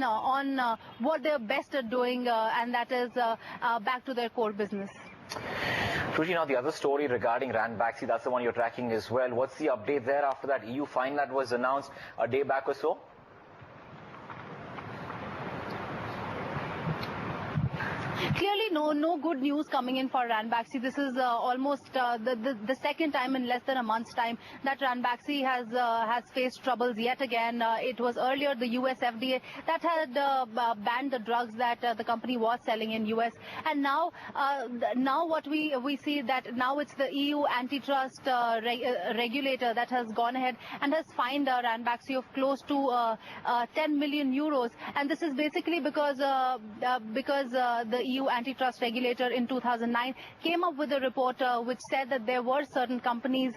on what they're best at doing, and that is back to their core business. Ruchi, now the other story regarding Ranbaxy, that's the one you're tracking as well. What's the update there after that EU fine that was announced a day back or so? Clearly, no good news coming in for Ranbaxy. This is almost the second time in less than a month's time that Ranbaxy has faced troubles yet again. It was earlier the US FDA that had banned the drugs that the company was selling in US, and now what we see that now it's the EU antitrust regulator that has gone ahead and has fined Ranbaxy of close to 10 million euros, and this is basically because the EU antitrust regulator in 2009 came up with a report which said that there were certain companies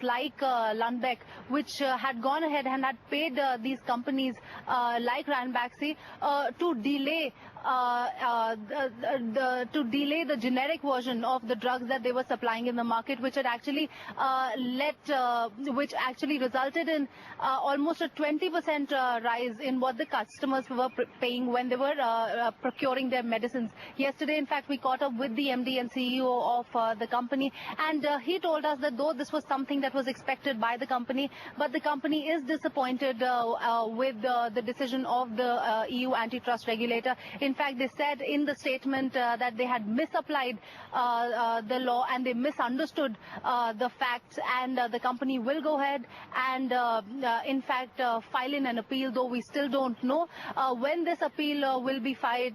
like Lundbeck, which had gone ahead and had paid these companies like Ranbaxy to delay the generic version of the drugs that they were supplying in the market, which had actually which actually resulted in almost a 20% rise in what the customers were paying when they were procuring their medicines. Yesterday, in fact, we caught up with the MD and CEO of the company, and he told us that though this was something that was expected by the company, but the company is disappointed with the decision of the EU antitrust regulator. In fact, they said in the statement that they had misapplied the law and they misunderstood the facts, and the company will go ahead and in fact file in an appeal, though we still don't know when this appeal will be filed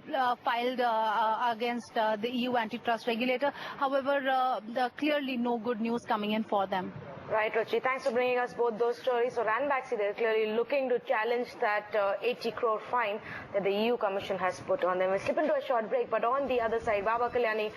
against the EU antitrust regulator. However, clearly no good news coming in for them. Right, Ruchi. Thanks for bringing us both those stories. So Ranbaxy, they're clearly looking to challenge that 80 crore fine that the EU Commission has put on them. We'll slip into a short break, but on the other side, Baba Kalyani